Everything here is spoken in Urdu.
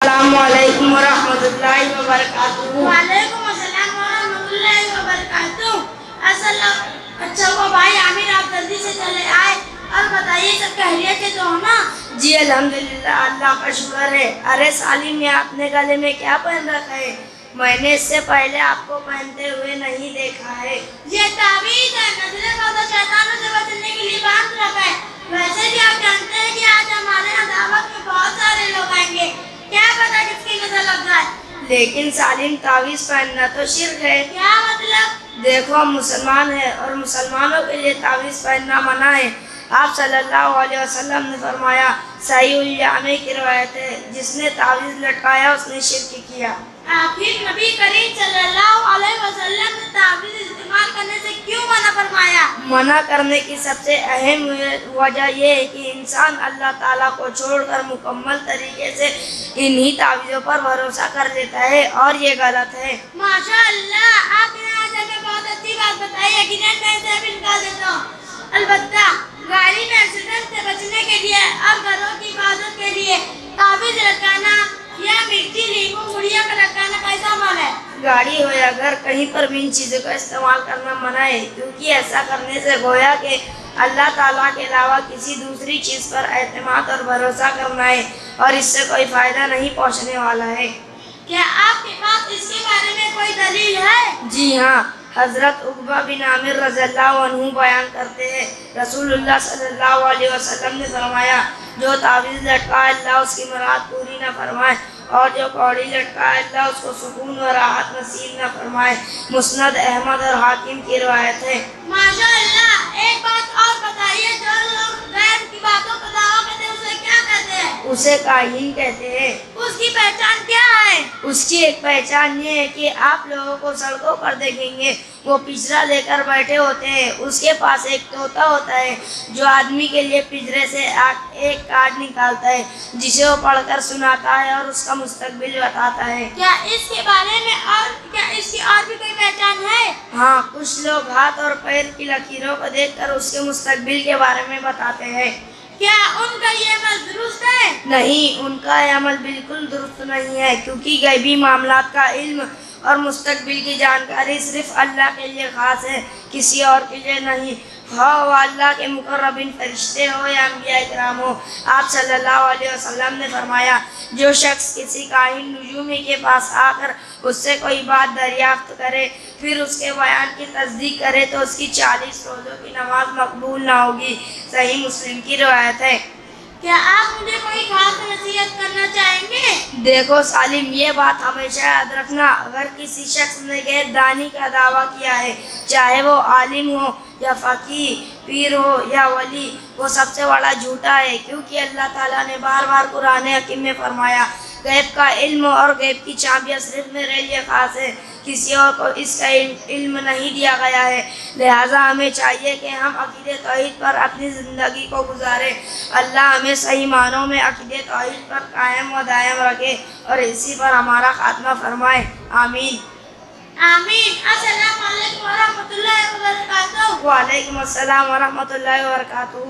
السلام علیکم ورحمۃ اللہ وبرکاتہ۔ وعلیکم السلام ورحمۃ اللہ وبرکاتہ۔ اچھا ہوا بھائی عامر، آپ جلدی سے چلے آئے اور بتائیے سب خیریت ہے تو نا؟ جی الحمدللہ، اللہ کا شکر ہے۔ ارے سالم، یہ آپ نے گلے میں کیا پہن رکھا ہے؟ میں نے اس سے پہلے آپ کو پہنتے ہوئے نہیں دیکھا ہے۔ یہ تعویذ ہے، نظر بد شیطانوں سے بچنے کے لیے باندھ رکھا ہے۔ ویسے بھی آپ جانتے ہیں کہ آج ہمارے یہاں دعوت میں بہت سارے لوگ آئیں گے، کیا پتا کس کی نظر لگ جائے۔ لیکن سالم، تعویذ پہننا تو شرک ہے۔ کیا مطلب؟ دیکھو، ہم مسلمان ہیں اور مسلمانوں کے لیے تعویذ پہننا منع ہے۔ آپ صلی اللہ علیہ وسلم نے فرمایا، صحیح الجامع کی روایت ہے، جس نے تعویذ لٹکایا اس نے شرک کیا۔ آخر نبی کریم صلی اللہ علیہ وسلم نے تعویذ استعمال کرنے سے کیوں منع فرمایا؟ منع کرنے کی سب سے اہم وجہ یہ ہے کہ انسان اللہ تعالیٰ کو چھوڑ کر مکمل طریقے سے انہی تعویذوں پر بھروسہ کر لیتا ہے، اور یہ غلط ہے۔ ماشاء اللہ، آپ نے آج ہمیں بہت اچھی بات بتائی ہے، یقیناً میں اسے بھی نکال دیتا ہوں۔ البتہ گاڑی میں ایکسیڈنٹ سے بچنے کے لیے اور گھروں کی حفاظت کے لیے تعویذ لٹکانا یا مرچی، لیمو، گڑیا کا لٹکانا کیسا عمل ہے؟ گاڑی ہو یا گھر، کہیں پر بھی ان چیزوں کا استعمال کرنا منع ہے، کیونکہ ایسا کرنے سے گویا کہ اللہ تعالیٰ کے علاوہ کسی دوسری چیز پر اعتماد اور بھروسہ کرنا ہے، اور اس سے کوئی فائدہ نہیں پہنچنے والا ہے۔ کیا آپ کے پاس اس کے بارے میں کوئی دلیل ہے؟ جی ہاں، حضرت عقبہ بن عامر رضی اللہ عنہ بیان کرتے ہیں، رسول اللہ صلی اللہ علیہ وسلم نے فرمایا، جو تعویذ لٹکائے اللہ اس کی مراد پوری نہ فرمائے، اور جو کوڑی لٹکائے اللہ اس کو سکون و راحت نصیب نہ فرمائے۔ مسند احمد اور حاکم کی روایت ہے۔ ماشاء اللہ، ایک بات اور بتائیے، جو لوگ غیر کی باتوں کا دعویٰ کرتے ہیں اسے کیا کہتے ہیں؟ اسے کاہن کہتے ہیں۔ اس کی پہچان کیا ہے؟ اس کی ایک پہچان یہ ہے کہ آپ لوگوں کو سڑکوں پر دیکھیں گے، وہ پنجرہ لے کر بیٹھے ہوتے ہیں، اس کے پاس ایک طوطا ہوتا ہے جو آدمی کے لیے پنجرے سے ایک کارڈ نکالتا ہے، جسے وہ پڑھ کر سناتا ہے اور اس کا مستقبل بتاتا ہے۔ کیا اس کے بارے میں کیا اس کی اور بھی کوئی پہچان ہے؟ ہاں، کچھ لوگ ہاتھ اور پیر کی لکیروں کو دیکھ کر اس کے مستقبل کے بارے میں بتاتے ہیں۔ کیا ان کا یہ عمل درست ہے؟ نہیں، ان کا یہ عمل بالکل درست نہیں ہے، کیونکہ غیبی معاملات کا علم اور مستقبل کی جانکاری صرف اللہ کے لیے خاص ہے، کسی اور کے لیے نہیں، خواہ وہ اللہ کے مقربین فرشتے ہو یا انبیاء کرام ہو۔ آپ صلی اللہ علیہ وسلم نے فرمایا، جو شخص کسی کاہن نجومی کے پاس آ کر اس سے کوئی بات دریافت کرے، پھر اس کے بیان کی تصدیق کرے تو اس کی 40 روزوں کی نماز مقبول نہ ہوگی۔ صحیح مسلم کی روایت ہے۔ کیا آپ مجھے کوئی خاص نصیحت کرنا چاہیں گے؟ دیکھو سالم، یہ بات ہمیشہ یاد رکھنا، اگر کسی شخص نے غیر دانی کا دعویٰ کیا ہے، چاہے وہ عالم ہو یا فقیہ، پیر ہو یا ولی، وہ سب سے بڑا جھوٹا ہے، کیونکہ اللہ تعالیٰ نے بار بار قرآن حکیم میں فرمایا، غیب کا علم اور غیب کی چابیاں صرف میرے لیے خاص ہے، کسی اور کو اس کا علم نہیں دیا گیا ہے۔ لہٰذا ہمیں چاہیے کہ ہم عقیدہ توحید پر اپنی زندگی کو گزاریں۔ اللہ ہمیں صحیح معنوں میں عقیدہ توحید پر قائم و دائم رکھے اور اسی پر ہمارا خاتمہ فرمائے، آمین۔ آمین۔ السلام علیکم ورحمۃ اللہ وبرکاتہ۔ وعلیکم السلام ورحمۃ اللہ وبرکاتہ۔